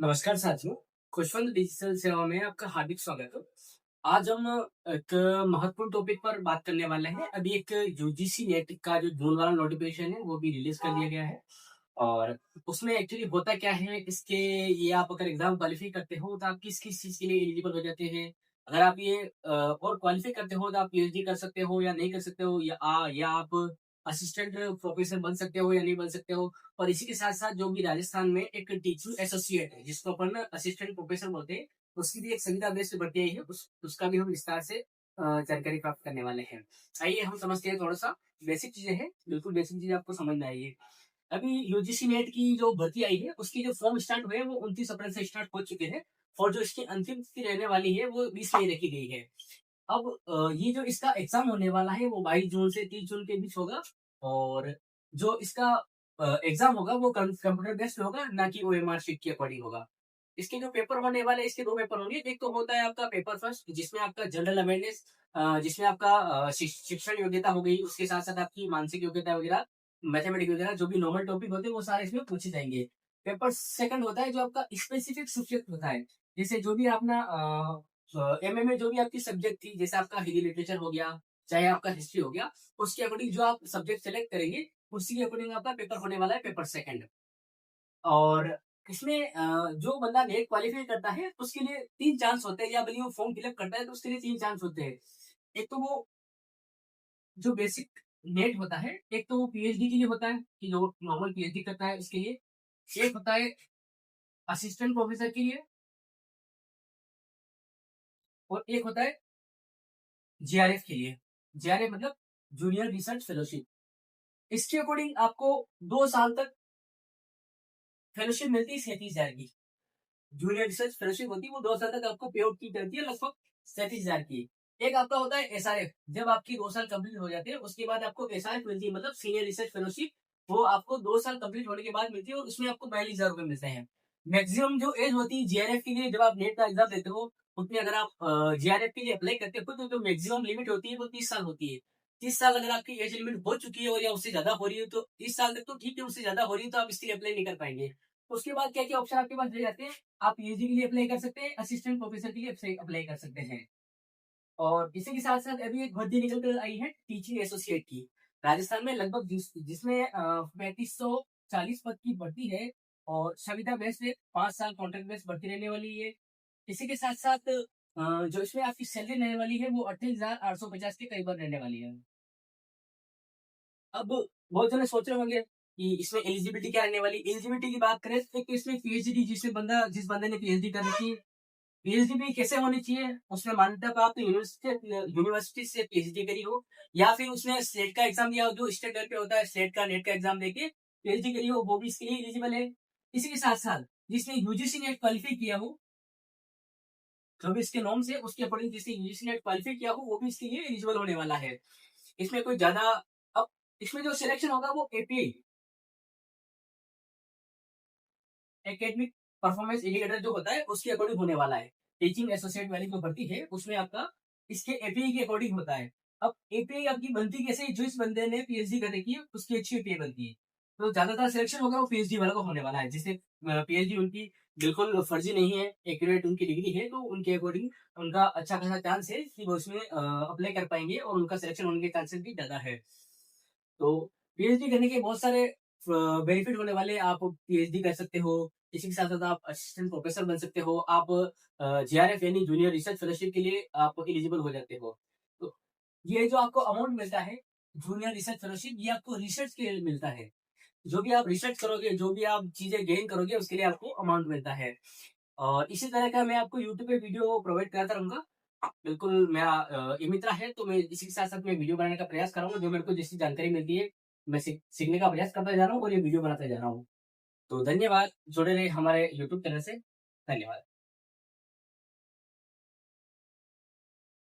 नमस्कार साथियों, खुशवंत डिजिटल सेवा में आपका हार्दिक स्वागत है। आज हम एक महत्वपूर्ण टॉपिक पर बात करने वाले हैं। अभी एक यूजीसी नेट का जो जून वाला नोटिफिकेशन है, वो भी रिलीज कर दिया गया है। और उसमें एक्चुअली होता क्या है, इसके ये आप अगर एग्जाम क्वालिफाई करते हो तो आप किस-किस चीज़ के लिए एलिजिबल हो जाते हैं। अगर आप ये और क्वालिफाई करते हो तो आप पीएचडी कर सकते हो या नहीं कर सकते हो, या आप असिस्टेंट प्रोफेसर बन सकते हो या नहीं बन सकते हो। और इसी के साथ-साथ जो भी राजस्थान में एक टीचिंग एसोसिएट है, जिसको अपन असिस्टेंट प्रोफेसर बोलते हैं, उसकी भी एक संविदा बेस्ड भर्ती आई है, उसका भी हम विस्तार से जानकारी प्राप्त करने वाले हैं। आइए हम समझते हैं थोड़ा-सा, बेसिक चीज़ें हैं, बिल्कुल बेसिक चीज़ें आपको समझ में आएगी। अभी यूजीसी नेट की जो भर्ती आई है, उसकी जो फॉर्म स्टार्ट हुए हैं, वो 29 अप्रैल से स्टार्ट हो चुके हैं और जो इसकी अंतिम तिथि रहने वाली है, वो 20 मई रखी गई है। अब ये जो इसका एग्ज़ाम होने वाला है, वो 22 जून से 30 जून के बीच होगा और जो इसका एग्ज़ाम होगा, वो कंप्यूटर बेस्ड होगा, ना कि ओएमआर शीट के अकॉर्डिंग होगा। इसके जो पेपर होने वाले हैं, इसके 2 पेपर होंगे। एक तो होता है आपका पेपर फर्स्ट, जिसमें आपका जनरल अवेयरनेस जिसमें आपका शिक्षण योग्यता हो गई, उसके साथ-साथ आपकी मानसिक योग्यता वगैरह, मैथमेटिक्स वगैरह जो भी नॉर्मल टॉपिक होते हैं, वो सारे इसमें पूछे जाएँगे। पेपर सेकंड होता है जो आपका स्पेसिफिक सब्जेक्ट होता है। जैसे जो भी अपना एमए में जो भी आपकी सब्जेक्ट थी, जैसे आपका हिंदी लिटरेचर हो गया, चाहे आपका हिस्ट्री हो गया, उसके अकॉर्डिंग जो आप सब्जेक्ट सेलेक्ट करेंगे, उसी के अकॉर्डिंग आपका पेपर होने वाला है, पेपर सेकंड। और इसमें जो बंदा नेट क्वालीफाई करता है, उसके लिए 3 चांस होते हैं, या भले ही वो फॉर्म फिल अप करता है, तो उसके लिए 3 चांस होते हैं। एक तो वो जो बेसिक नेट होता है, एक तो वो पीएचडी के लिए होता है, कि जो नॉर्मल पीएचडी करता है उसके लिए। एक होता है असिस्टेंट प्रोफेसर के लिए और एक होता है जेआरएफ के लिए। जेआरएफ मतलब जूनियर रिसर्च फेलोशिप। इसके अकॉर्डिंग आपको 2 साल तक फेलोशिप मिलती है 37,000 की। जूनियर रिसर्च फेलोशिप होती है, वो 2 साल तक आपको पे आउट की जाती है, लगभग 37,000 की। एक आपका होता है एसआरएफ, जब आपकी 2 साल कंप्लीट हो जाते हैं, उसके बाद आपको एसआरएफ मिलती है, मतलब सीनियर रिसर्च फेलोशिप। वो आपको 2 साल कंप्लीट होने के बाद मिलती है और उसमें आपको 42,000 रुपए मिलते हैं। मैक्सिमम जो एज होती है जेआरएफ के लिए, जब आप नेट का एग्जाम देते हो, उसमें अगर आप जेआरएफ के लिए अप्लाई करते हो, तो जो मैक्सिमम लिमिट होती है, वो 30 साल होती है। 30 साल अगर आपकी एज लिमिट हो चुकी है और या उससे ज्यादा हो रही है, तो 30 साल तक तो ठीक है, उससे ज्यादा हो रही है तो आप इसके लिए अप्लाई नहीं कर पाएंगे। उसके बाद क्या क्या ऑप्शन आपके पास रह जाते हैं, आप पीएचडी के लिए अप्लाई कर सकते हैं, असिस्टेंट प्रोफेसर के लिए अप्लाई कर सकते हैं। और इसी के साथ-साथ अभी एक भर्ती निकल कर आई है टीचिंग एसोसिएट की। राजस्थान में लगभग जिसमें 3540 पद की भर्ती है और संविदा बेस्ड है, 5 साल कॉन्ट्रैक्ट बेस्ड भर्ती रहने वाली है। इसी के साथ-साथ जो इसमें आपकी सैलरी रहने वाली है, वो 28,850 के करीब रहने वाली है। अब बहुत जने सोच रहे होंगे कि इसमें एलिजिबिलिटी क्या रहने वाली है। एलिजिबिलिटी की बात करें तो एक तो इसमें पीएचडी, जिस बंदे ने पीएचडी कर रखी है, पीएचडी भी कैसे होनी चाहिए, उसने मान्यता प्राप्त यूनिवर्सिटी से पीएचडी करी हो, या फिर उसने स्लेट का एग्जाम दिया हो, जो स्टेट लेवल पे होता है, स्लेट का नेट का एग्जाम देके पीएचडी करी हो, वो भी इसके लिए एलिजिबल है। इसी के साथ साथ जिसने यूजीसी नेट क्वालिफाई किया हो, जो भी इसके नॉर्म्स है उसके अकॉर्डिंग जिसने यूजीसी नेट क्वालिफाई किया हो, वो भी इसके लिए एलिजिबल होने वाला है। इसमें कोई ज्यादा, अब इसमें जो सिलेक्शन होगा वो एपीआई, एकेडमिक परफॉर्मेंस इंडिकेटर जो होता है, उसके अकॉर्डिंग होने वाला है। टीचिंग एसोसिएट वाली जो भर्ती है, उसमें आपका इसके एपीआई के अकॉर्डिंग होता है। अब एपीआई आपकी बनती कैसे है, जो इस बंदे ने पीएचडी कर रखी है, उसकी अच्छी एपीआई बनती है। तो ज्यादातर सिलेक्शन होगा वो पीएचडी वाला को होने वाला है, जिससे पीएचडी उनकी बिल्कुल फर्जी नहीं है, एक्यूरेट उनकी डिग्री है, तो उनके अकॉर्डिंग उनका अच्छा खासा चांस है कि वो उसमें अप्लाई कर पाएंगे और उनका सिलेक्शन होने के चांसेस भी ज्यादा है। तो पीएचडी करने के बहुत सारे बेनिफिट होने वाले, आप पीएचडी कर सकते हो, इसी के साथ-साथ आप असिस्टेंट प्रोफेसर बन सकते हो, आप जेआरएफ यानी जूनियर रिसर्च फेलोशिप के लिए आप एलिजिबल हो जाते हो। तो ये जो आपको अमाउंट मिलता है, जूनियर रिसर्च फेलोशिप, ये आपको रिसर्च के लिए मिलता है। जो भी आप रिसर्च करोगे, जो भी आप चीज़ें गेन करोगे, उसके लिए आपको अमाउंट मिलता है। और इसी तरह का मैं आपको यूट्यूब पे वीडियो प्रोवाइड कराता रहूँगा। बिल्कुल मेरा ये मित्र है, तो मैं इसी के साथ-साथ मैं वीडियो बनाने का प्रयास कर रहा हूँ, जो मेरे को जैसी जानकारी मिलती है, मैं सीखने का प्रयास करता जा रहा हूँ और ये वीडियो बनाते जा रहा हूँ। तो धन्यवाद, जुड़े रहिए हमारे यूट्यूब चैनल से। धन्यवाद।